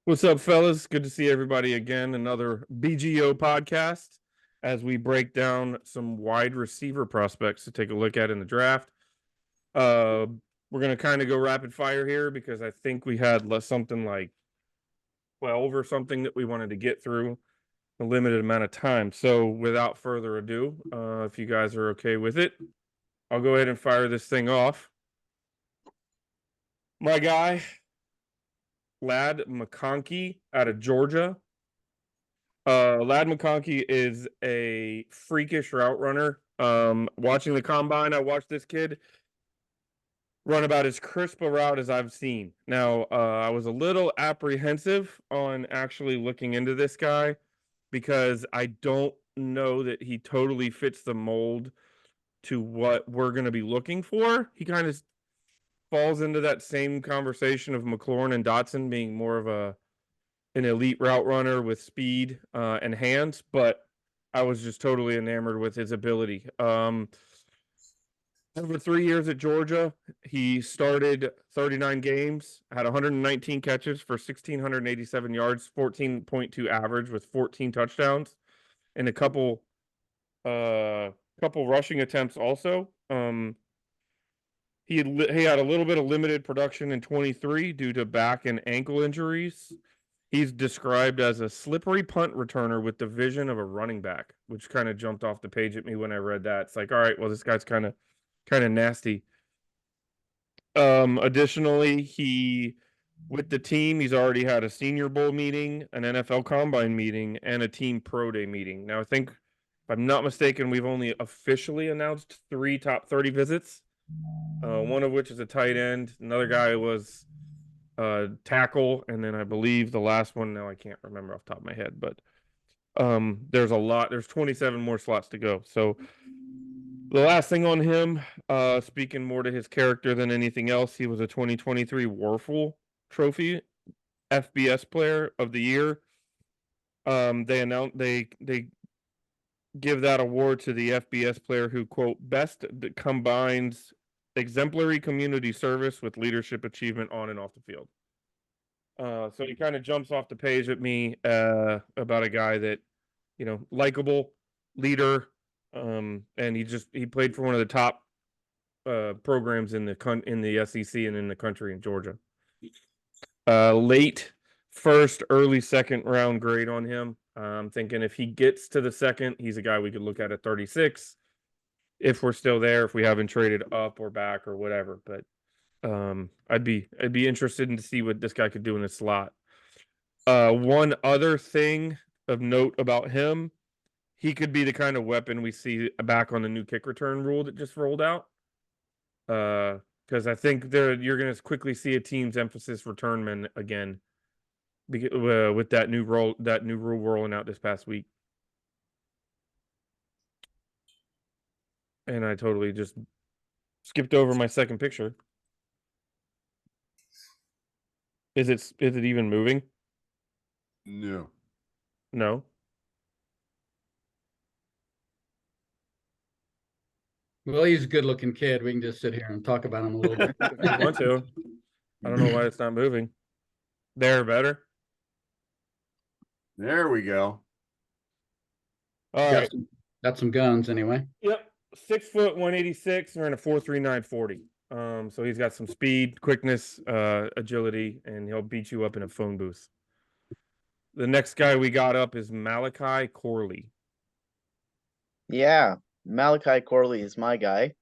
What's up, fellas? Good to see everybody again. Another BGO podcast as we break down some wide receiver prospects to take a look at in the draft. Uh, we're going to kind of go rapid fire here because I think we had something like 12 or something that we wanted to get through a limited amount of time. So without further ado, if you guys are okay with it, I'll go ahead and fire this thing off. My guy, Lad McConkey out of Georgia. Lad McConkey is a freakish route runner. Watching the combine, I watched this kid run about as crisp a route as I've seen. Now, I was a little apprehensive on actually looking into this guy because I don't know that he totally fits the mold to what we're going to be looking for. He kind of falls into that same conversation of McLaurin and Dotson being more of an elite route runner with speed and hands, but I was just totally enamored with his ability. Over 3 years at Georgia, he started 39 games, had 119 catches for 1,687 yards, 14.2 average with 14 touchdowns, and a couple rushing attempts also. He had a little bit of limited production in 23 due to back and ankle injuries. He's described as a slippery punt returner with the vision of a running back, which kind of jumped off the page at me when I read that. It's like, all right, well, this guy's kind of nasty. Additionally, with the team, he's already had a Senior Bowl meeting, an NFL Combine meeting, and a team pro day meeting. Now, I think, if I'm not mistaken, we've only officially announced 3 top 30 visits. One of which is a tight end. Another guy was tackle, and then I believe the last one, now I can't remember off the top of my head, but there's 27 more slots to go. So the last thing on him, speaking more to his character than anything else, he was a 2023 Warfel Trophy FBS Player of the Year. They give that award to the FBS player who, quote, best combines exemplary community service with leadership achievement on and off the field. So he kind of jumps off the page at me about a guy that, likable leader, and he played for one of the top programs in the SEC and in the country in Georgia. Late first, early second round grade on him. I'm thinking if he gets to the second, he's a guy we could look at 36 if we're still there, if we haven't traded up or back or whatever. But I'd be interested in to see what this guy could do in the slot. One other thing of note about him, he could be the kind of weapon we see back on the new kick return rule that just rolled out. Because I think you're going to quickly see a team's emphasis return men again with that new rule rolling out this past week. And I totally just skipped over my second picture. Is it even moving? No. No. Well, he's a good-looking kid. We can just sit here and talk about him a little bit. If you want to. I don't know why it's not moving. There, better. There we go. All right. Got some guns anyway. Yep. 6 foot 186 and a 4.39 40. So he's got some speed, quickness, agility, and he'll beat you up in a phone booth. The next guy we got up is Malachi Corley. Yeah, Malachi Corley is my guy.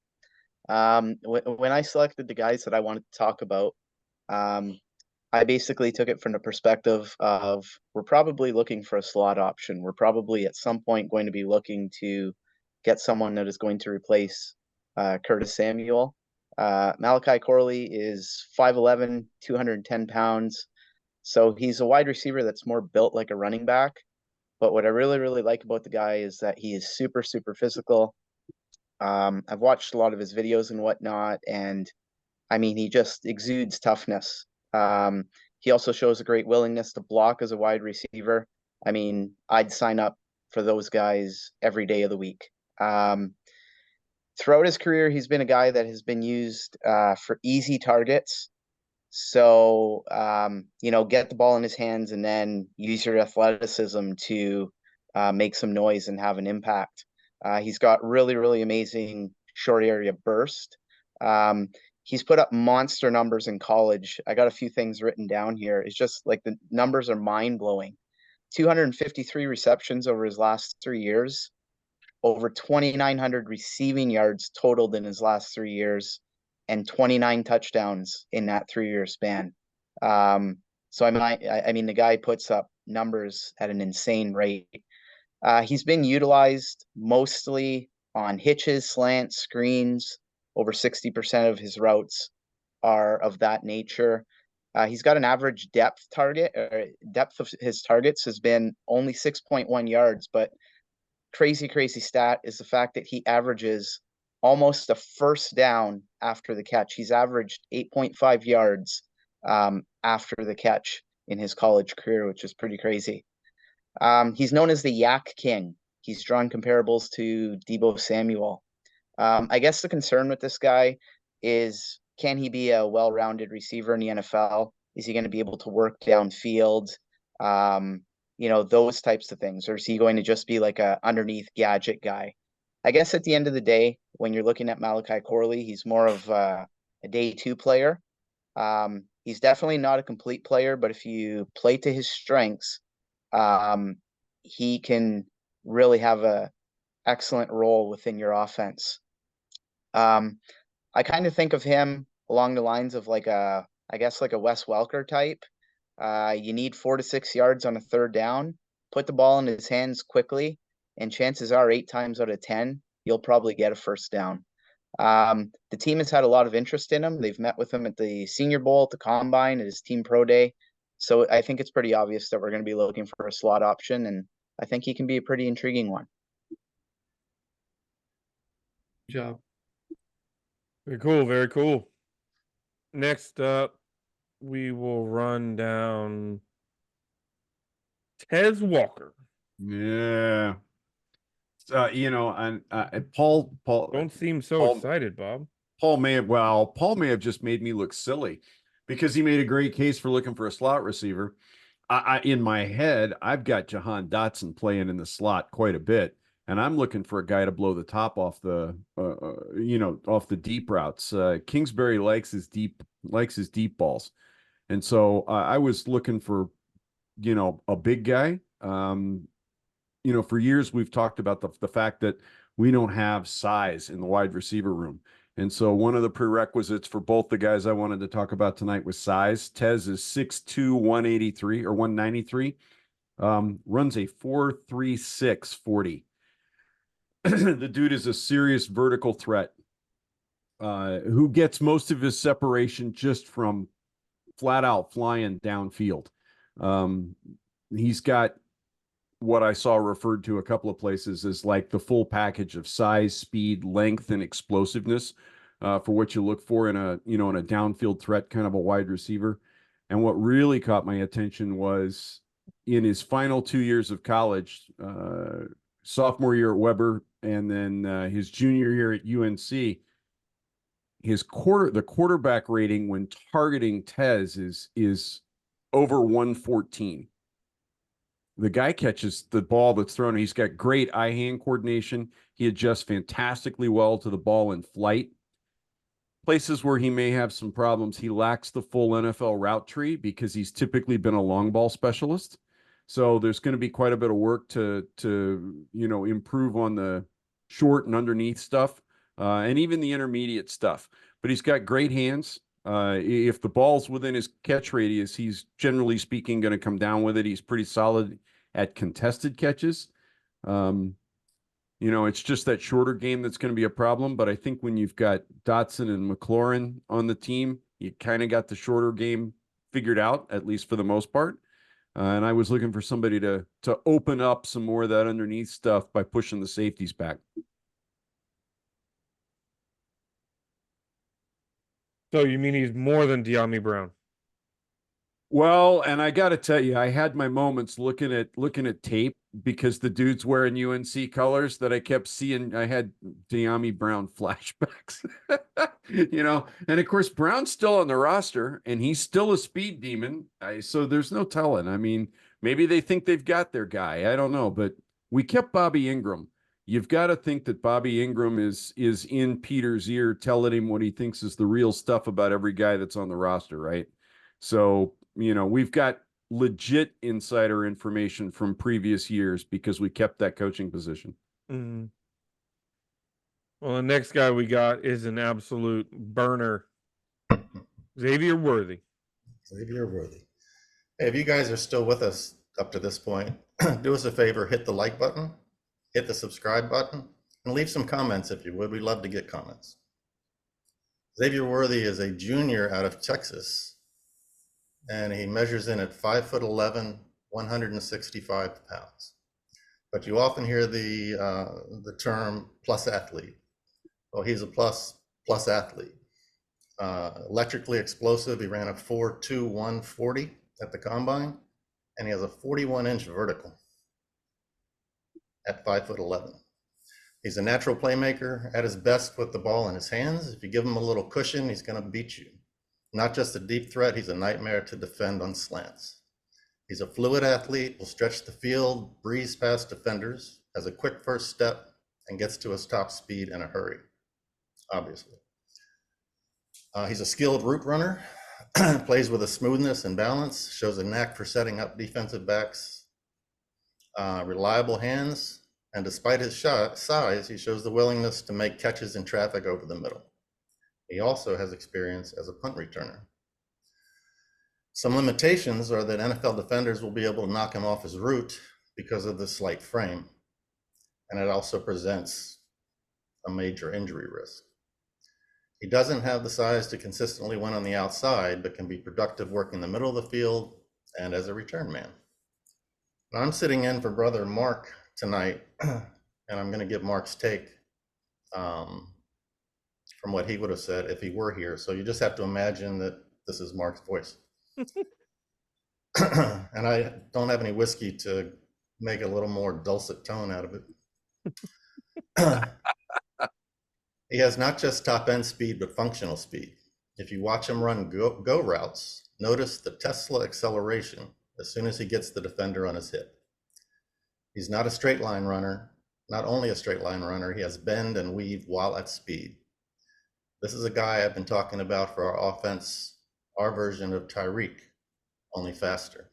When I selected the guys that I wanted to talk about, I basically took it from the perspective of we're probably looking for a slot option. We're probably at some point going to be looking to get someone that is going to replace Curtis Samuel. Malachi Corley is 5'11", 210 pounds. So he's a wide receiver that's more built like a running back. But what I really, really like about the guy is that he is super, super physical. I've watched a lot of his videos and whatnot, and I mean, he just exudes toughness. He also shows a great willingness to block as a wide receiver. I mean, I'd sign up for those guys every day of the week. Throughout his career, he's been a guy that has been used for easy targets. So, get the ball in his hands and then use your athleticism to make some noise and have an impact. He's got really, really amazing short area burst. He's put up monster numbers in college. I got a few things written down here. It's just like the numbers are mind blowing. 253 receptions over his last 3 years, over 2,900 receiving yards totaled in his last 3 years, and 29 touchdowns in that 3 year span. So I mean, the guy puts up numbers at an insane rate. He's been utilized mostly on hitches, slants, screens. Over 60% of his routes are of that nature. He's got an average depth of his targets has been only 6.1 yards, but crazy stat is the fact that he averages almost a first down after the catch. He's averaged 8.5 yards after the catch in his college career, which is pretty crazy. He's known as the Yak King. He's drawn comparables to Deebo Samuel. I guess the concern with this guy is, can he be a well-rounded receiver in the NFL? Is he going to be able to work downfield? Those types of things. Or is he going to just be like a underneath gadget guy? I guess at the end of the day, when you're looking at Malachi Corley, he's more of a day two player. He's definitely not a complete player, but if you play to his strengths, he can really have a excellent role within your offense. I kind of think of him along the lines of like a Wes Welker type. You need 4 to 6 yards on a third down, put the ball in his hands quickly, and chances are 8 times out of 10, you'll probably get a first down. The team has had a lot of interest in him. They've met with him at the Senior Bowl, at the Combine, at his team pro day. So I think it's pretty obvious that we're going to be looking for a slot option, and I think he can be a pretty intriguing one. Good job. Very cool. Very cool. Next up, we will run down Tez Walker. Yeah. And Paul Don't seem so Paul- excited, Bob. Paul may have just made me look silly because he made a great case for looking for a slot receiver. In my head, I've got Jahan Dotson playing in the slot quite a bit, and I'm looking for a guy to blow the top off the off the deep routes. Kingsbury likes his deep balls, and so I was looking for a big guy. For years we've talked about the fact that we don't have size in the wide receiver room. And so one of the prerequisites for both the guys I wanted to talk about tonight was size. Tez is 6'2", 183 or 193, runs a 4.36 40. The dude is a serious vertical threat, who gets most of his separation just from flat out flying downfield. He's got what I saw referred to a couple of places as like the full package of size, speed, length, and explosiveness for what you look for in a downfield threat kind of a wide receiver. And what really caught my attention was in his final 2 years of college, sophomore year at Weber, and then his junior year at UNC, the quarterback rating when targeting Tez is over 114. The guy catches the ball that's thrown. He's got great eye-hand coordination. He adjusts fantastically well to the ball in flight. Places where he may have some problems, he lacks the full NFL route tree because he's typically been a long ball specialist. So there's going to be quite a bit of work to improve on the short and underneath stuff, and even the intermediate stuff. But he's got great hands. If the ball's within his catch radius, he's generally speaking going to come down with it. He's pretty solid at contested catches. It's just that shorter game that's going to be a problem. But I think when you've got Dotson and McLaurin on the team, you kind of got the shorter game figured out, at least for the most part. And I was looking for somebody to open up some more of that underneath stuff by pushing the safeties back. So you mean he's more than De'Ami Brown? Well, and I got to tell you, I had my moments looking at tape because the dude's wearing UNC colors that I kept seeing. I had De'Ami Brown flashbacks, and of course Brown's still on the roster and he's still a speed demon. So there's no telling. I mean, maybe they think they've got their guy. I don't know, but we kept Bobby Ingram. You've got to think that Bobby Ingram is in Peter's ear, telling him what he thinks is the real stuff about every guy that's on the roster, right? So, we've got legit insider information from previous years because we kept that coaching position. Mm-hmm. Well, the next guy we got is an absolute burner, Xavier Worthy. Xavier Worthy. Hey, if you guys are still with us up to this point, do us a favor, hit the like button, hit the subscribe button, and leave some comments if you would. We'd love to get comments. Xavier Worthy is a junior out of Texas, and he measures in at 5'11", 165 pounds. But you often hear the term plus athlete. Well, he's a plus athlete. Electrically explosive. He ran a 4.2 140 at the combine, and he has a 41-inch vertical at 5'11". He's a natural playmaker at his best with the ball in his hands. If you give him a little cushion, he's going to beat you. Not just a deep threat, he's a nightmare to defend on slants. He's a fluid athlete, will stretch the field, breeze past defenders, has a quick first step, and gets to his top speed in a hurry, obviously. He's a skilled route runner, plays with a smoothness and balance, shows a knack for setting up defensive backs, reliable hands, and despite his size, he shows the willingness to make catches in traffic over the middle. He also has experience as a punt returner. Some limitations are that NFL defenders will be able to knock him off his route because of the slight frame, and it also presents a major injury risk. He doesn't have the size to consistently win on the outside, but can be productive working the middle of the field and as a return man. Now, I'm sitting in for brother Mark tonight, and I'm going to give Mark's take from what he would have said if he were here. So you just have to imagine that this is Mark's voice. And I don't have any whiskey to make a little more dulcet tone out of it. He has not just top end speed, but functional speed. If you watch him run go routes, notice the Tesla acceleration as soon as he gets the defender on his hip. He's not a straight line runner, not only a straight line runner, he has bend and weave while at speed. This is a guy I've been talking about for our offense, our version of Tyreek, only faster.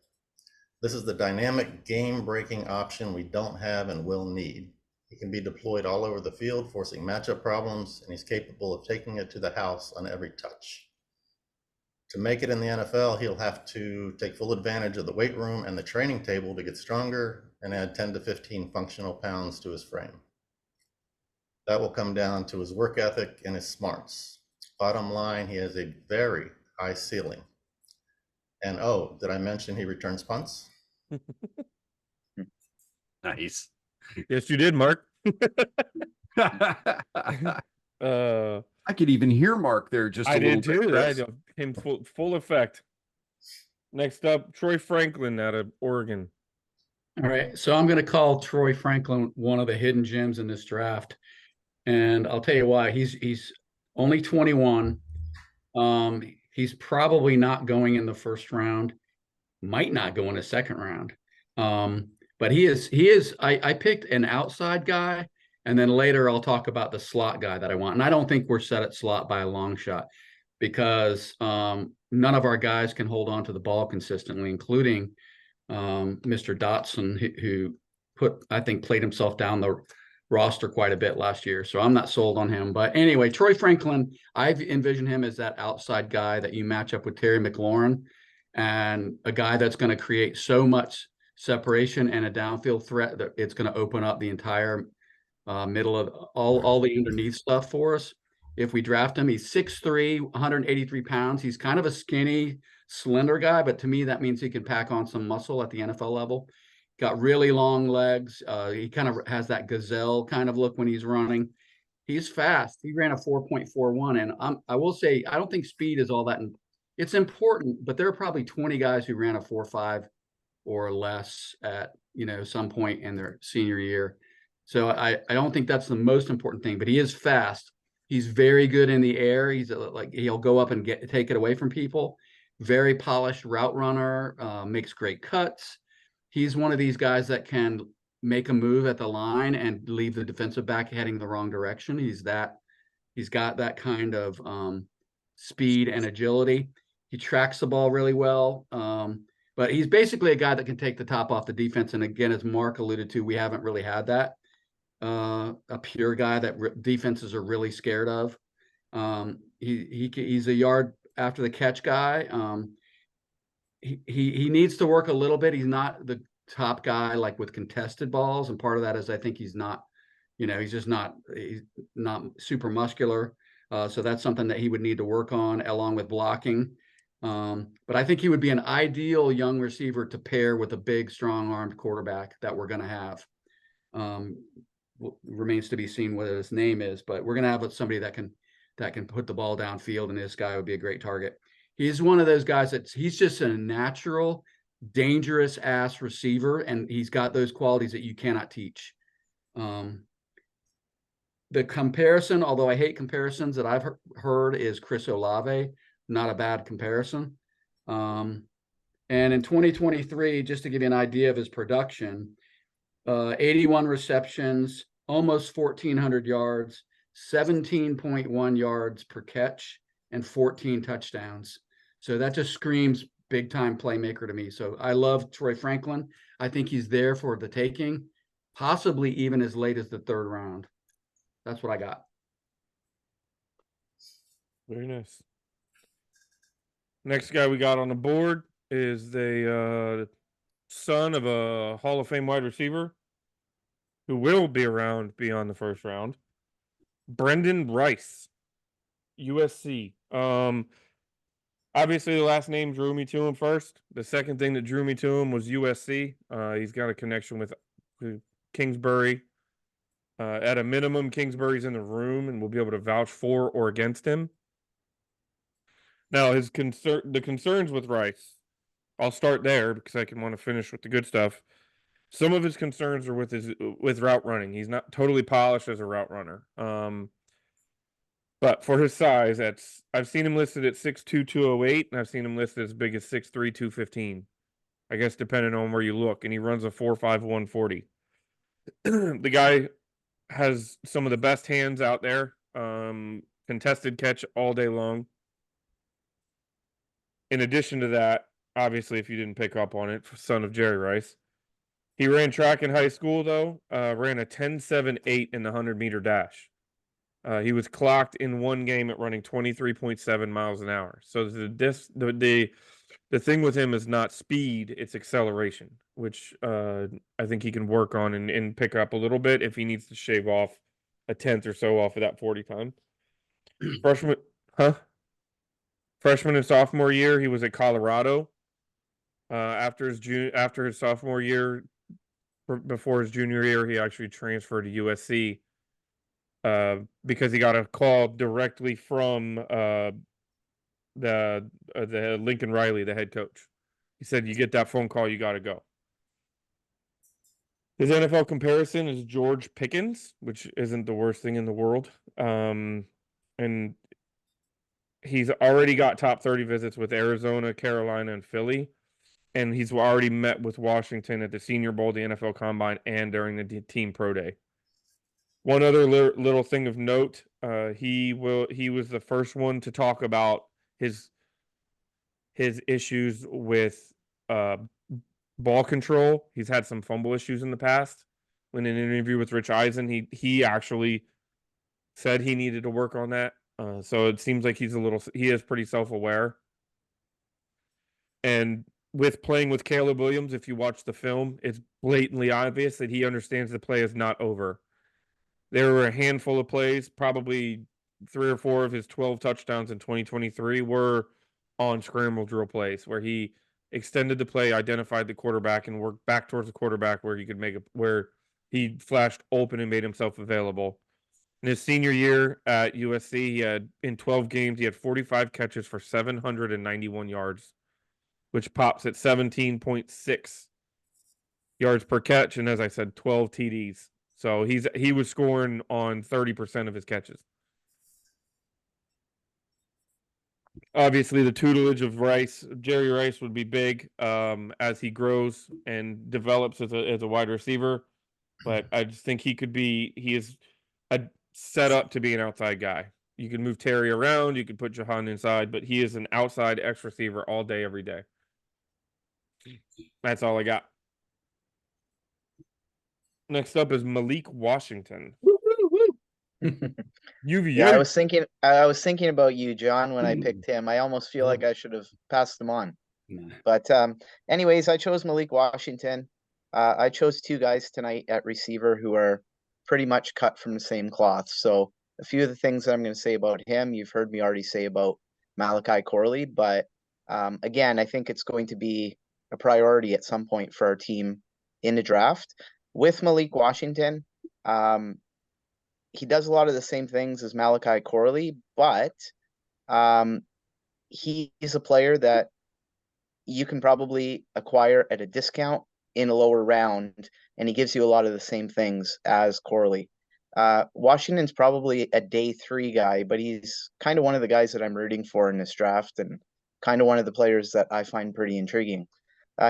This is the dynamic game-breaking option we don't have and will need. He can be deployed all over the field, forcing matchup problems, and he's capable of taking it to the house on every touch. To make it in the NFL, he'll have to take full advantage of the weight room and the training table to get stronger and add 10 to 15 functional pounds to his frame. That will come down to his work ethic and his smarts. Bottom line, he has a very high ceiling. And oh, did I mention he returns punts? Nice. Yes, you did, Mark. I could even hear Mark there just a I little did bit. too. Chris. That came full effect. Next up, Troy Franklin out of Oregon. All right, so I'm going to call Troy Franklin one of the hidden gems in this draft, and I'll tell you why. He's only 21. He's probably not going in the first round, might not go in the second round. But he is. I picked an outside guy, and then later I'll talk about the slot guy that I want. And I don't think we're set at slot by a long shot because none of our guys can hold on to the ball consistently, including Mr. Dotson, who I think played himself down the roster quite a bit last year. So I'm not sold on him. But anyway, Troy Franklin, I've envisioned him as that outside guy that you match up with Terry McLaurin, and a guy that's going to create so much separation and a downfield threat that it's going to open up the entire middle of all the underneath stuff for us. If we draft him, he's 6'3", 183 pounds. He's kind of a skinny, slender guy, but to me, that means he can pack on some muscle at the NFL level. Got really long legs. He kind of has that gazelle kind of look when he's running. He's fast. He ran a 4.41, and I will say I don't think speed is all that it's important, but there are probably 20 guys who ran a 4.5 or less at, some point in their senior year. So I don't think that's the most important thing, but he is fast. He's very good in the air. He's like, he'll go up and take it away from people. Very polished route runner, makes great cuts. He's one of these guys that can make a move at the line and leave the defensive back heading the wrong direction. He's got that kind of speed and agility. He tracks the ball really well. But he's basically a guy that can take the top off the defense. And again, as Mark alluded to, we haven't really had that. A pure guy that defenses are really scared of. He's a yard after the catch guy. He needs to work a little bit. He's not the top guy like with contested balls, and part of that is I think he's not, he's not super muscular. So that's something that he would need to work on along with blocking. But I think he would be an ideal young receiver to pair with a big, strong-armed quarterback that we're going to have. Remains to be seen what his name is, but we're going to have somebody that can put the ball downfield, and this guy would be a great target. He's one of those guys he's just a natural, dangerous ass receiver, and he's got those qualities that you cannot teach. The comparison, although I hate comparisons that I've heard, is Chris Olave. Not a bad comparison. And in 2023, just to give you an idea of his production, 81 receptions, almost 1,400 yards, 17.1 yards per catch, and 14 touchdowns. So that just screams big-time playmaker to me. So I love Troy Franklin. I think he's there for the taking, possibly even as late as the 3rd round. That's what I got. Very nice. Next guy we got on the board is the son of a Hall of Fame wide receiver who will be around beyond the 1st round. Brendan Rice, USC. Obviously, the last name drew me to him first. The second thing that drew me to him was USC. He's got a connection with Kingsbury. At a minimum, Kingsbury's in the room and will be able to vouch for or against him. Now, the concerns with Rice, I'll start there because I can want to finish with the good stuff. Some of his concerns are with route running. He's not totally polished as a route runner. But for his size, I've seen him listed at 6'2", 208, and I've seen him listed as big as 6'3", 215. I guess depending on where you look, and he runs a 4.5, 140. The guy has some of the best hands out there. Contested catch all day long. In addition to that, obviously, if you didn't pick up on it, son of Jerry Rice. He ran track in high school, though. Ran a 10.78 in the 100-meter dash. He was clocked in one game at running 23.7 miles an hour. So the thing with him is not speed, it's acceleration, which I think he can work on and pick up a little bit if he needs to shave off a tenth or so off of that 40 time. Freshman and sophomore year, he was at Colorado. After his sophomore year, before his junior year, he actually transferred to USC because he got a call directly from the Lincoln Riley, the head coach. He said, "You get that phone call, you got to go." His NFL comparison is George Pickens, which isn't the worst thing in the world. And he's already got top 30 visits with Arizona, Carolina, and Philly. And he's already met with Washington at the Senior Bowl, the NFL Combine, and during the Team Pro Day. One other little thing of note, he was the first one to talk about his issues with ball control. He's had some fumble issues in the past. In an interview with Rich Eisen, he actually said he needed to work on that. So it seems like he is pretty self-aware. And with playing with Caleb Williams, if you watch the film, it's blatantly obvious that he understands the play is not over. There were a handful of plays, probably 3 or 4 of his 12 touchdowns in 2023 were on scramble drill plays where he extended the play, identified the quarterback, and worked back towards the quarterback where he could where he flashed open and made himself available. In his senior year at USC, he had in 12 games, he had 45 catches for 791 yards, which pops at 17.6 yards per catch, and as I said, 12 TDs. So he was scoring on 30% of his catches. Obviously, the tutelage of Jerry Rice would be big as he grows and develops as a wide receiver. But I just think he is set up to be an outside guy. You can move Terry around, you can put Jahan inside, but he is an outside X receiver all day, every day. That's all I got. Next up is Malik Washington. UVA. Yeah, I was thinking about you, John, when I picked him. I almost feel like I should have passed him on. But anyways, I chose Malik Washington. I chose two guys tonight at receiver who are pretty much cut from the same cloth. So a few of the things that I'm going to say about him, you've heard me already say about Malachi Corley. But again, I think it's going to be a priority at some point for our team in the draft. With Malik Washington, he does a lot of the same things as Malachi Corley, but he's a player that you can probably acquire at a discount in a lower round, and he gives you a lot of the same things as Corley. Washington's probably a day 3 guy, but he's kind of one of the guys that I'm rooting for in this draft and kind of one of the players that I find pretty intriguing.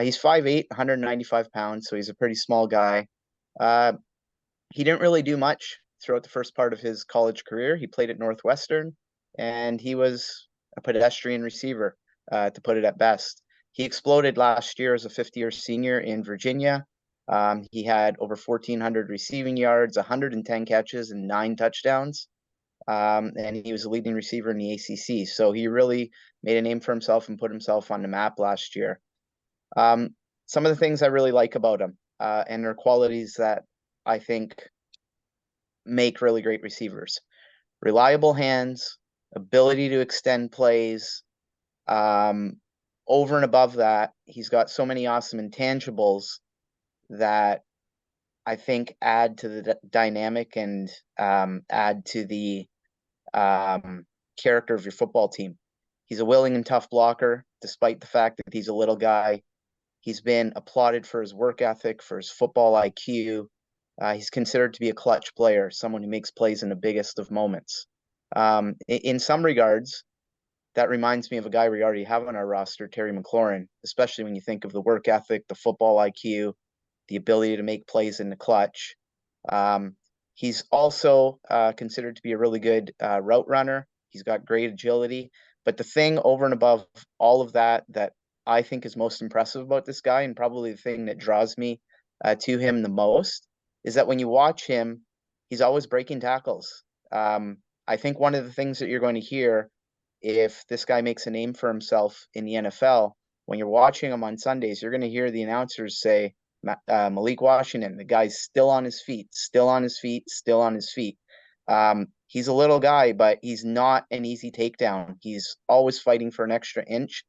He's 5'8", 195 pounds, so he's a pretty small guy. He didn't really do much throughout the first part of his college career. He played at Northwestern, and he was a pedestrian receiver, to put it at best. He exploded last year as a fifth-year senior in Virginia. He had over 1,400 receiving yards, 110 catches, and 9 touchdowns. And he was a leading receiver in the ACC. So he really made a name for himself and put himself on the map last year. Some of the things I really like about him, and their qualities that I think make really great receivers: reliable hands, ability to extend plays. Over and above that, he's got so many awesome intangibles that I think add to the dynamic and add to the character of your football team. He's a willing and tough blocker, despite the fact that he's a little guy. He's been applauded for his work ethic, for his football IQ. He's considered to be a clutch player, someone who makes plays in the biggest of moments. In some regards, that reminds me of a guy we already have on our roster, Terry McLaurin, especially when you think of the work ethic, the football IQ, the ability to make plays in the clutch. He's also considered to be a really good route runner. He's got great agility. But the thing over and above all of that that I think is most impressive about this guy, and probably the thing that draws me to him the most, is that when you watch him, he's always breaking tackles. I think one of the things that you're going to hear if this guy makes a name for himself in the NFL, when you're watching him on Sundays, you're going to hear the announcers say, Malik Washington, the guy's still on his feet, still on his feet, still on his feet. He's a little guy, but he's not an easy takedown. He's always fighting for an extra inch.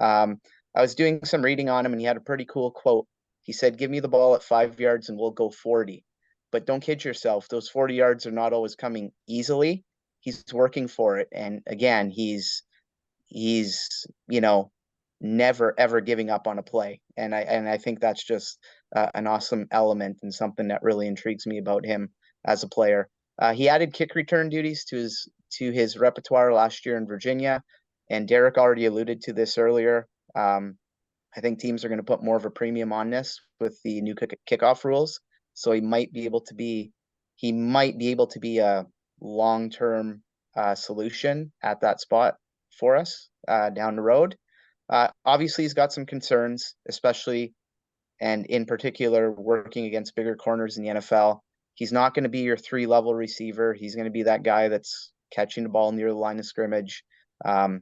I was doing some reading on him, and he had a pretty cool quote. He said, "Give me the ball at 5 yards and we'll go 40. But don't kid yourself. Those 40 yards are not always coming easily. He's working for it." And again, he's never ever giving up on a play. And I think that's just an awesome element and something that really intrigues me about him as a player. He added kick return duties to his repertoire last year in Virginia, and Derek already alluded to this earlier. I think teams are going to put more of a premium on this with the new kickoff rules. So he might be able to be a long-term solution at that spot for us down the road. Obviously, he's got some concerns, especially and in particular working against bigger corners in the NFL. He's not going to be your 3-level receiver. He's going to be that guy that's catching the ball near the line of scrimmage,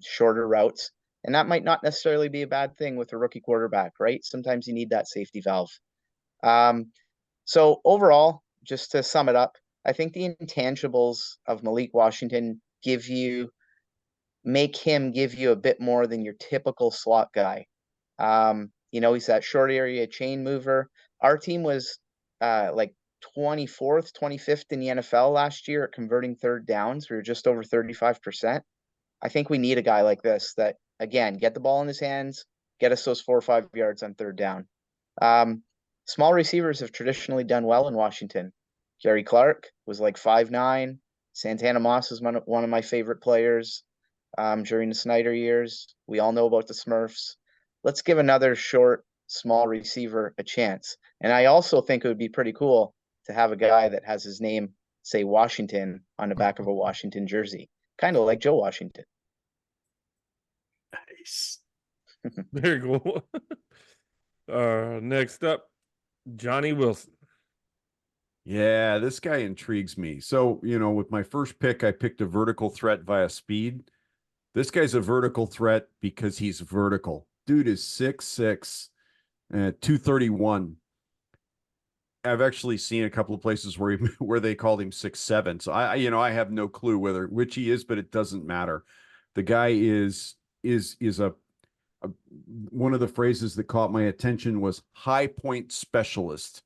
shorter routes. And that might not necessarily be a bad thing with a rookie quarterback, right? Sometimes you need that safety valve. So overall, just to sum it up, I think the intangibles of Malik Washington make him give you a bit more than your typical slot guy. He's that short area chain mover. Our team was like 24th, 25th in the NFL last year at converting third downs. We were just over 35%. I think we need a guy like this that, again, get the ball in his hands, get us those 4 or 5 yards on third down. Small receivers have traditionally done well in Washington. Gary Clark was like 5'9". Santana Moss is one of my favorite players during the Snyder years. We all know about the Smurfs. Let's give another short, small receiver a chance. And I also think it would be pretty cool to have a guy that has his name, say Washington, on the back of a Washington jersey, kind of like Joe Washington. Nice. Very cool. Next up, Johnny Wilson. Yeah, this guy intrigues me. So, with my first pick, I picked a vertical threat via speed. This guy's a vertical threat because he's vertical. Dude is 6'6", 231. I've actually seen a couple of places where they called him 6'7". So I have no clue which he is, but it doesn't matter. The guy is a one of the phrases that caught my attention was high point specialist.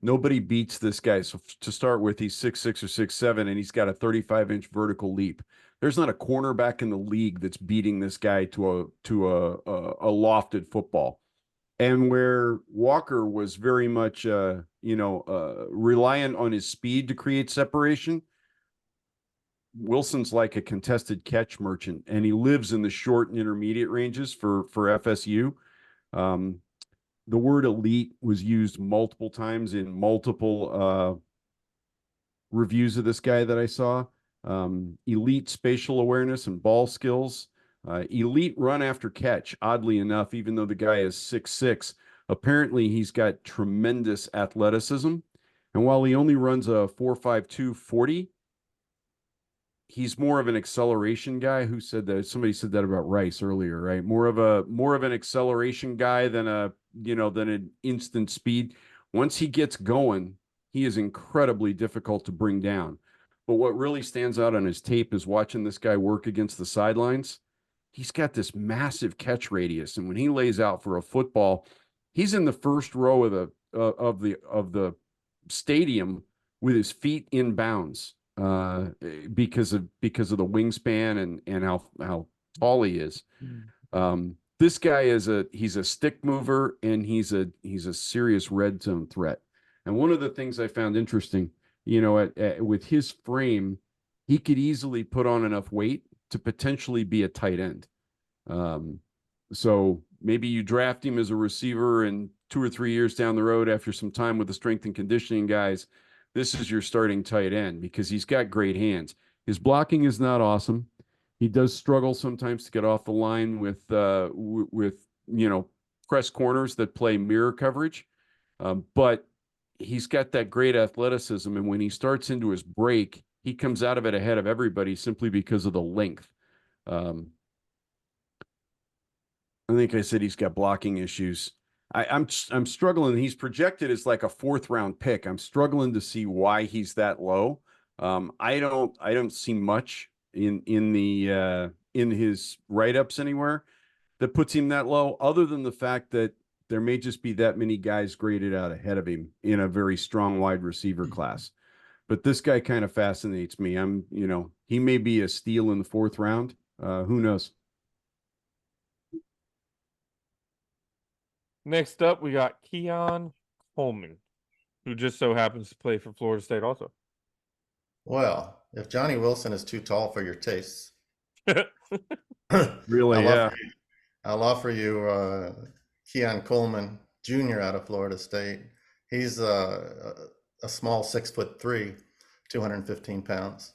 Nobody beats this guy. So to start with, he's 6'6" or 6'7", and he's got a 35-inch vertical leap. There's not a cornerback in the league that's beating this guy to a lofted football. And where Walker was very much reliant on his speed to create separation, Wilson's like a contested catch merchant, and he lives in the short and intermediate ranges for FSU. The word elite was used multiple times in multiple reviews of this guy that I saw. Elite spatial awareness and ball skills. Elite run after catch, oddly enough, even though the guy is 6'6", apparently he's got tremendous athleticism. And while he only runs a 4.52 40, he's more of an acceleration guy. Who said that? Somebody said that about Rice earlier, right? More of an acceleration guy than an instant speed. Once he gets going, he is incredibly difficult to bring down. But what really stands out on his tape is watching this guy work against the sidelines. He's got this massive catch radius, and when he lays out for a football, he's in the first row of the stadium with his feet in bounds. Because of the wingspan and how tall he is. This guy he's a stick mover, and he's a serious red zone threat. And one of the things I found interesting, with his frame, he could easily put on enough weight to potentially be a tight end. So maybe you draft him as a receiver, and 2 or 3 years down the road, after some time with the strength and conditioning guys, this is your starting tight end because he's got great hands. His blocking is not awesome. He does struggle sometimes to get off the line with press corners that play mirror coverage. But he's got that great athleticism. And when he starts into his break, he comes out of it ahead of everybody simply because of the length. I think I said he's got blocking issues. I'm struggling. He's projected as like a 4th round pick. I'm struggling to see why he's that low. I don't see much in his write-ups anywhere that puts him that low, other than the fact that there may just be that many guys graded out ahead of him in a very strong wide receiver class. But this guy kind of fascinates me. He may be a steal in the 4th round. Who knows? Next up, we got Keon Coleman, who just so happens to play for Florida State also. Well, if Johnny Wilson is too tall for your tastes, Really, I'll offer you Keon Coleman Jr. out of Florida State. He's a small 6'3", 215 pounds.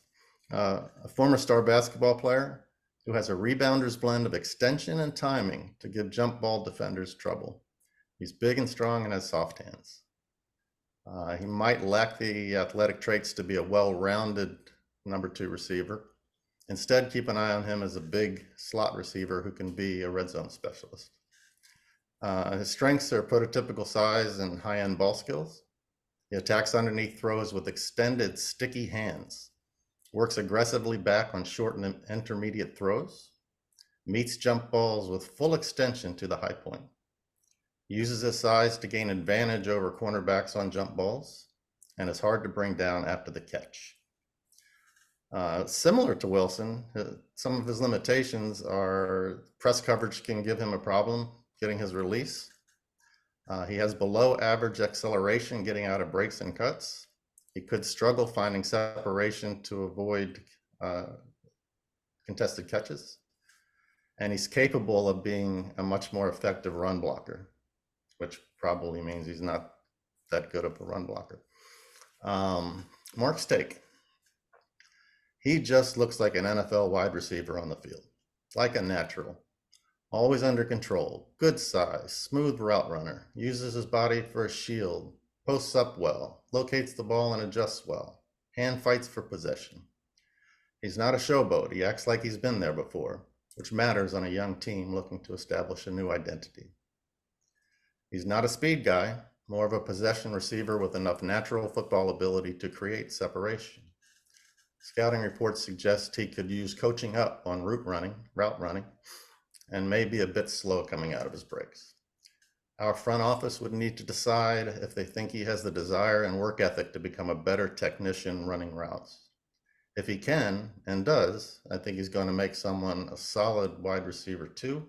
A former star basketball player who has a rebounder blend of extension and timing to give jump ball defenders trouble. He's big and strong and has soft hands. He might lack the athletic traits to be a well-rounded number 2 receiver. Instead, keep an eye on him as a big slot receiver who can be a red zone specialist. His strengths are prototypical size and high-end ball skills. He attacks underneath throws with extended, sticky hands, works aggressively back on short and intermediate throws, meets jump balls with full extension to the high point, uses his size to gain advantage over cornerbacks on jump balls, and is hard to bring down after the catch. Similar to Wilson, some of his limitations are press coverage can give him a problem getting his release. He has below average acceleration getting out of breaks and cuts. He could struggle finding separation to avoid contested catches. And he's capable of being a much more effective run blocker, which probably means he's not that good of a run blocker. Mark's take. He just looks like an NFL wide receiver on the field, like a natural, always under control, good size, smooth route runner, uses his body for a shield, posts up well, locates the ball and adjusts well, hand fights for possession. He's not a showboat. He acts like he's been there before, which matters on a young team looking to establish a new identity. He's not a speed guy, more of a possession receiver with enough natural football ability to create separation. Scouting reports suggest he could use coaching up on route running, and may be a bit slow coming out of his breaks. Our front office would need to decide if they think he has the desire and work ethic to become a better technician running routes. If he can and does, I think he's going to make someone a solid wide receiver 2.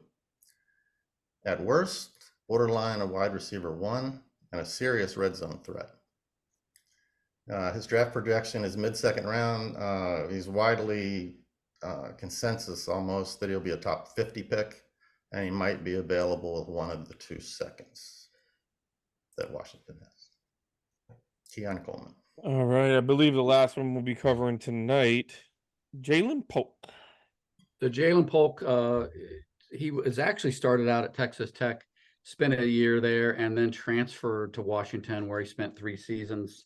At worst, borderline a wide receiver 1 and a serious red zone threat. His draft projection is mid-second round. He's widely consensus almost that he'll be a top 50 pick, and he might be available with one of the 2 seconds that Washington has. Keon Coleman. All right, I believe the last one we'll be covering tonight, Jalen Polk. So Jalen Polk, he was actually started out at Texas Tech, spent a year there, and then transferred to Washington, where he spent 3 seasons,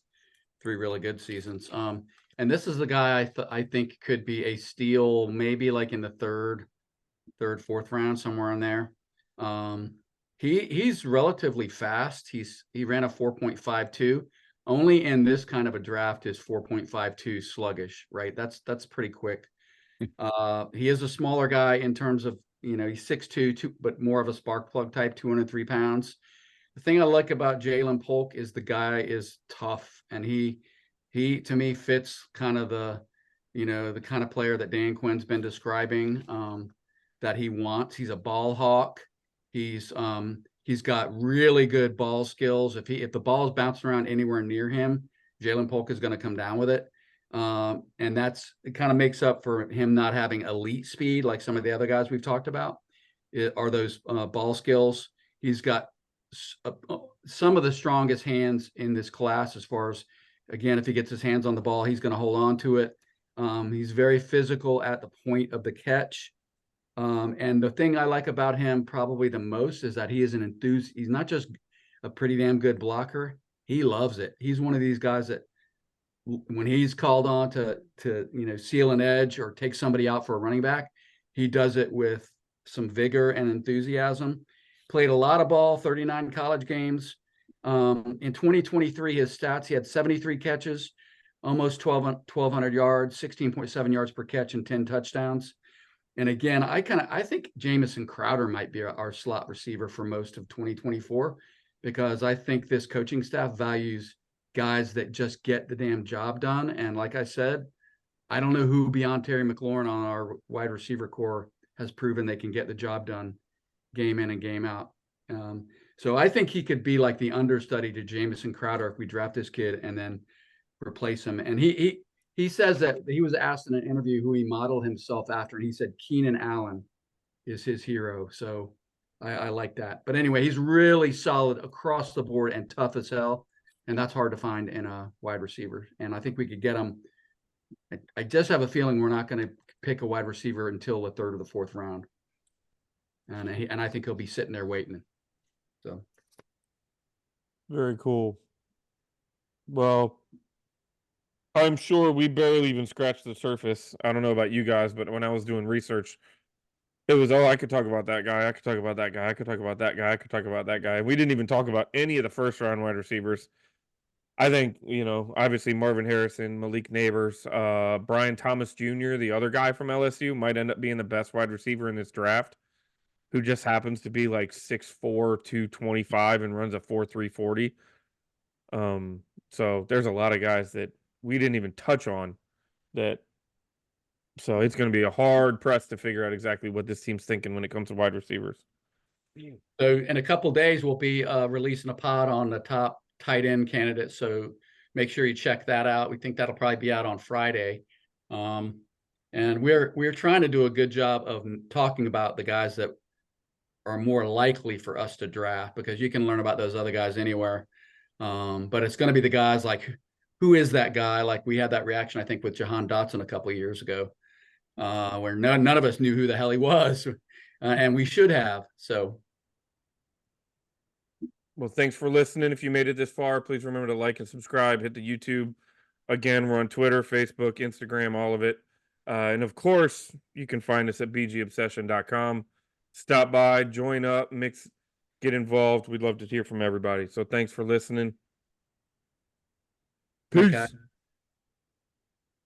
3 really good seasons. And this is the guy I think could be a steal, maybe like in the third, 4th round, somewhere in there. He's relatively fast. He ran a 4.52. Only in this kind of a draft is 4.52 sluggish, right? That's pretty quick. He is a smaller guy in terms of, he's 6'2", but more of a spark plug type, 203 pounds. The thing I like about Jalen Polk is the guy is tough, and he to me fits kind of the kind of player that Dan Quinn's been describing, that he wants. He's a ball hawk. He's got really good ball skills. If the ball is bouncing around anywhere near him, Jalen Polk is going to come down with it. And it kind of makes up for him not having elite speed like some of the other guys we've talked about. Are those ball skills. He's got some of the strongest hands in this class as far as, again, if he gets his hands on the ball, he's going to hold on to it. He's very physical at the point of the catch. And the thing I like about him probably the most is that he is an enthusiast. He's not just a pretty damn good blocker. He loves it. He's one of these guys that when he's called on to seal an edge or take somebody out for a running back, he does it with some vigor and enthusiasm. Played a lot of ball, 39 college games. In 2023, his stats, he had 73 catches, almost 1,200 yards, 16.7 yards per catch, and 10 touchdowns. And again, I think Jamison Crowder might be our slot receiver for most of 2024, because I think this coaching staff values guys that just get the damn job done. And like I said, I don't know who beyond Terry McLaurin on our wide receiver core has proven they can get the job done game in and game out. So I think he could be like the understudy to Jamison Crowder if we draft this kid and then replace him. And he says that he was asked in an interview who he modeled himself after, and he said Keenan Allen is his hero. So I like that. But anyway, he's really solid across the board and tough as hell. And that's hard to find in a wide receiver. And I think we could get him. I just have a feeling we're not going to pick a wide receiver until the 3rd or the 4th round. And I think he'll be sitting there waiting. So. Very cool. Well, I'm sure we barely even scratched the surface. I don't know about you guys, but when I was doing research, it was, I could talk about that guy. I could talk about that guy. I could talk about that guy. I could talk about that guy. We didn't even talk about any of the 1st-round wide receivers. I think, obviously Marvin Harrison, Malik Neighbors, Brian Thomas Jr., the other guy from LSU, might end up being the best wide receiver in this draft, who just happens to be like 6'4", 225 and runs a 4.3 40. So there's a lot of guys that we didn't even touch on that. So it's going to be a hard press to figure out exactly what this team's thinking when it comes to wide receivers. So in a couple days, we'll be releasing a pod on the top tight end candidates. So make sure you check that out. We think that'll probably be out on Friday. And we're trying to do a good job of talking about the guys that are more likely for us to draft, because you can learn about those other guys anywhere. But it's going to be the guys like, who is that guy? Like we had that reaction, I think, with Jahan Dotson a couple of years ago, where none of us knew who the hell he was, and we should have. So. Well, thanks for listening. If you made it this far, please remember to like and subscribe. Hit the YouTube. Again, we're on Twitter, Facebook, Instagram, all of it. And of course, you can find us at bgobsession.com. Stop by, join up, mix, get involved. We'd love to hear from everybody. So thanks for listening. Peace. Okay.